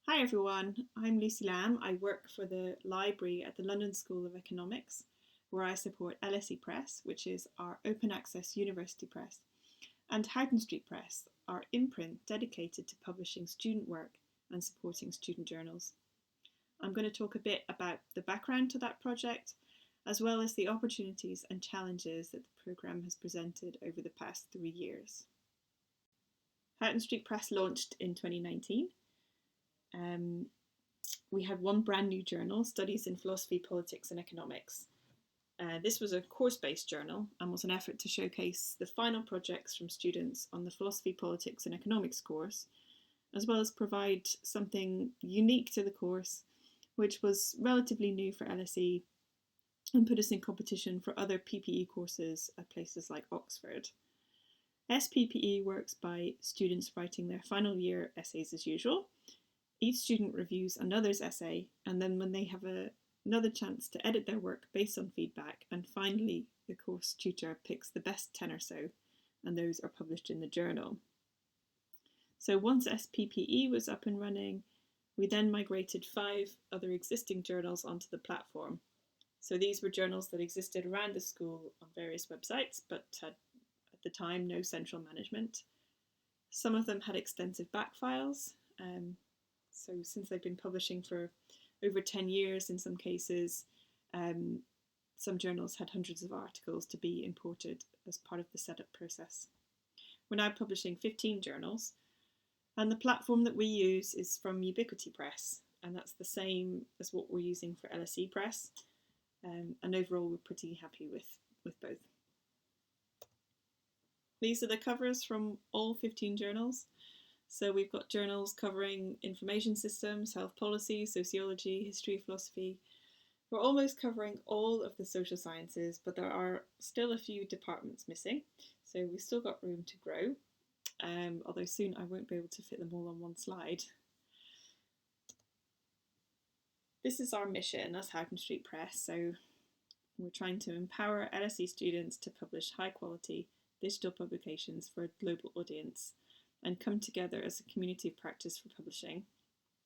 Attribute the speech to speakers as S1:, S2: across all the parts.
S1: Hi everyone, I'm Lucy Lambe. I work for the library at the London School of Economics, where I support LSE Press, which is our open access university press, and Houghton St Press, our imprint dedicated to publishing student work and supporting student journals. I'm going to talk a bit about the background to that project, as well as the opportunities and challenges that the programme has presented over the past 3 years. Houghton St Press launched in 2019. We had one brand new journal, Studies in Philosophy, Politics and Economics. This was a course-based journal and was an effort to showcase the final projects from students on the Philosophy, Politics and Economics course, as well as provide something unique to the course, which was relatively new for LSE and put us in competition for other PPE courses at places like Oxford. SPPE works by students writing their final year essays as usual. Each student reviews another's essay, and then when they have another chance to edit their work based on feedback, and finally the course tutor picks the best 10 or so, and those are published in the journal. So once SPPE was up and running, we then migrated 5 other existing journals onto the platform. So these were journals that existed around the school on various websites, but had at the time no central management. Some of them had extensive back files. So since they've been publishing for over 10 years in some cases, some journals had hundreds of articles to be imported as part of the setup process. We're now publishing 15 journals, and the platform that we use is from Ubiquity Press, and that's the same as what we're using for LSE Press, and overall we're pretty happy with both. These are the covers from all 15 journals. So we've got journals covering information systems, health policy, sociology, history, philosophy. We're almost covering all of the social sciences, but there are still a few departments missing. So we've still got room to grow, although soon I won't be able to fit them all on one slide. This is our mission as Houghton St Press. So we're trying to empower LSE students to publish high quality digital publications for a global audience and come together as a community of practice for publishing.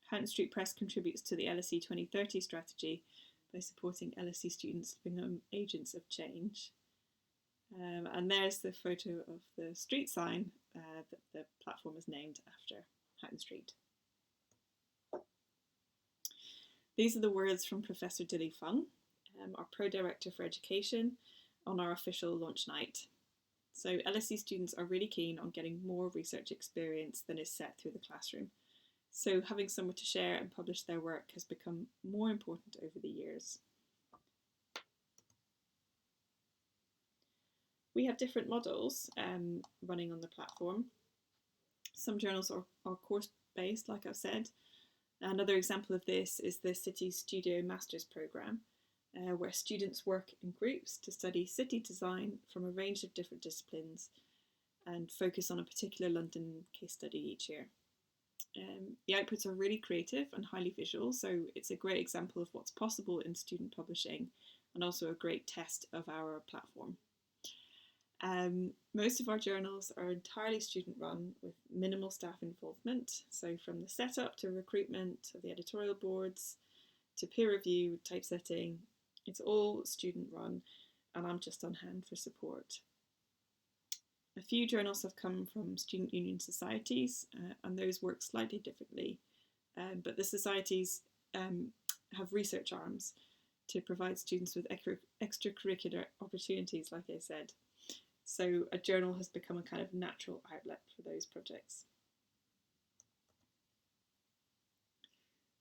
S1: Houghton St Press contributes to the LSE 2030 strategy by supporting LSE students to become agents of change. And there's the photo of the street sign that the platform is named after, Houghton Street. These are the words from Professor Dilly Fung, our Pro-Director for Education, on our official launch night. So LSE students are really keen on getting more research experience than is set through the classroom. So having somewhere to share and publish their work has become more important over the years. We have different models running on the platform. Some journals are course-based, like I've said. Another example of this is the City Studio Masters programme, where students work in groups to study city design from a range of different disciplines and focus on a particular London case study each year. The outputs are really creative and highly visual, so it's a great example of what's possible in student publishing and also a great test of our platform. Most of our journals are entirely student run with minimal staff involvement, so from the setup to recruitment of the editorial boards to peer review, typesetting, it's all student run, and I'm just on hand for support. A few journals have come from student union societies, and those work slightly differently, but the societies have research arms to provide students with extracurricular opportunities, like I said. So a journal has become a kind of natural outlet for those projects.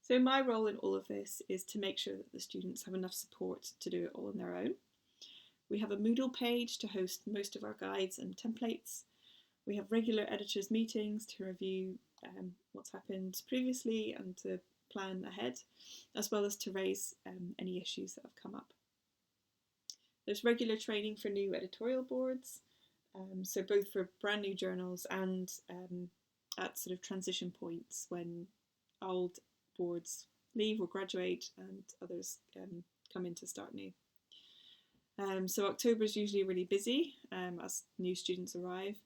S1: So my role in all of this is to make sure that the students have enough support to do it all on their own. We have a Moodle page to host most of our guides and templates. We have regular editors' meetings to review what's happened previously and to plan ahead, as well as to raise any issues that have come up. There's regular training for new editorial boards, so both for brand new journals and at sort of transition points when old boards leave or graduate and others come in to start new. So October is usually really busy as new students arrive,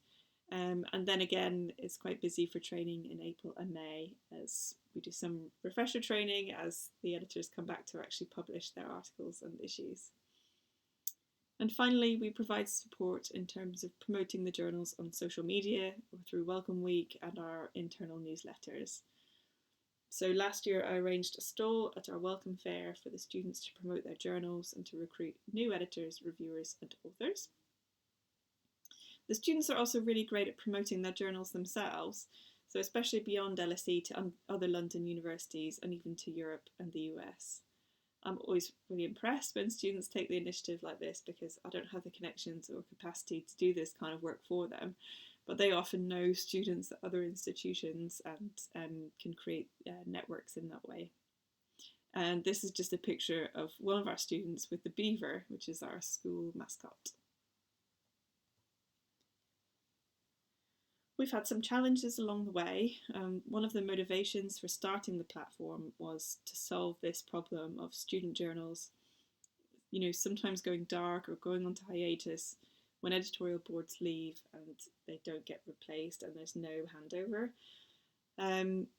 S1: And then again, it's quite busy for training in April and May as we do some refresher training as the editors come back to actually publish their articles and issues. And finally, we provide support in terms of promoting the journals on social media or through Welcome Week and our internal newsletters. So last year I arranged a stall at our Welcome Fair for the students to promote their journals and to recruit new editors, reviewers and authors. The students are also really great at promoting their journals themselves, so especially beyond LSE to other London universities and even to Europe and the US. I'm always really impressed when students take the initiative like this because I don't have the connections or capacity to do this kind of work for them, but they often know students at other institutions and can create networks in that way. And this is just a picture of one of our students with the beaver, which is our school mascot. We've had some challenges along the way. One of the motivations for starting the platform was to solve this problem of student journals, sometimes going dark or going onto hiatus when editorial boards leave and they don't get replaced and there's no handover.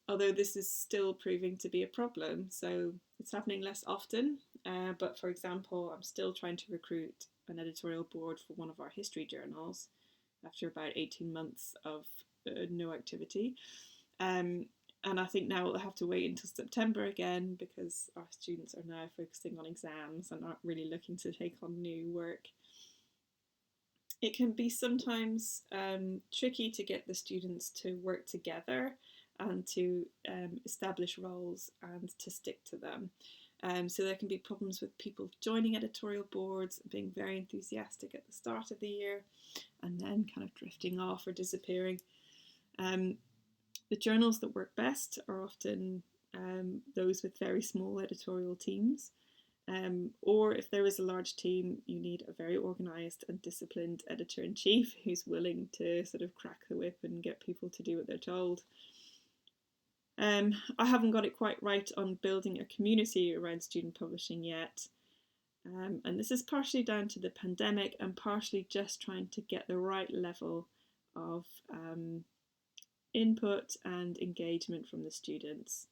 S1: Although this is still proving to be a problem, so it's happening less often. But for example, I'm still trying to recruit an editorial board for one of our history journals after about 18 months of no activity. And I think now we'll have to wait until September again because our students are now focusing on exams and aren't really looking to take on new work. It can be sometimes tricky to get the students to work together and to establish roles and to stick to them. So there can be problems with people joining editorial boards, being very enthusiastic at the start of the year, and then kind of drifting off or disappearing. The journals that work best are often those with very small editorial teams. Or if there is a large team, you need a very organised and disciplined editor-in-chief who's willing to sort of crack the whip and get people to do what they're told. I haven't got it quite right on building a community around student publishing yet. And this is partially down to the pandemic and partially just trying to get the right level of input and engagement from the students.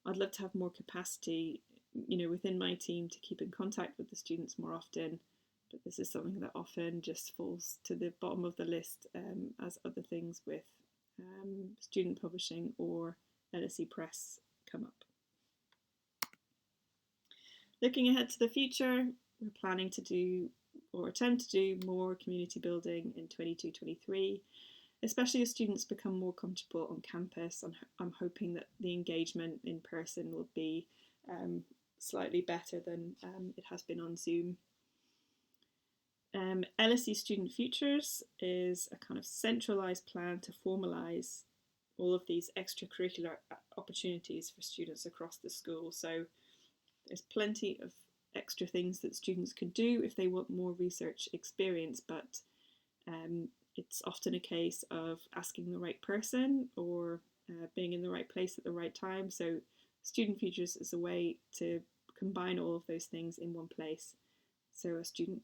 S1: I'd love to have more capacity, within my team to keep in contact with the students more often, but this is something that often just falls to the bottom of the list as other things with student publishing or LSE Press come up. Looking ahead to the future, we're planning to do or attempt to do more community building in 22-23, especially as students become more comfortable on campus. I'm hoping that the engagement in person will be slightly better than it has been on Zoom. LSE Student Futures is a kind of centralised plan to formalise all of these extracurricular opportunities for students across the school. So there's plenty of extra things that students can do if they want more research experience, but it's often a case of asking the right person or being in the right place at the right time. So Student Futures is a way to combine all of those things in one place, so a student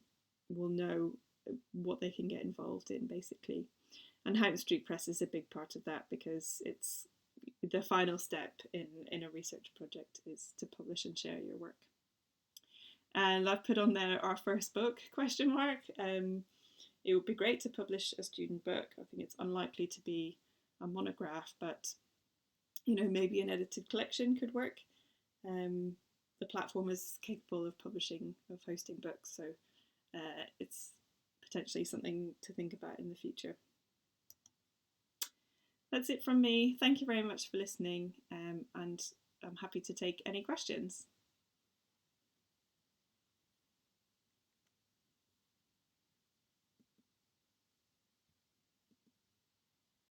S1: will know what they can get involved in, basically. And Houghton St Press is a big part of that because it's the final step in a research project is to publish and share your work. And I've put on there our first book, ? It would be great to publish a student book. I think it's unlikely to be a monograph, but maybe an edited collection could work. The platform is capable of hosting books, so it's potentially something to think about in the future. That's it from me. Thank you very much for listening, and I'm happy to take any questions.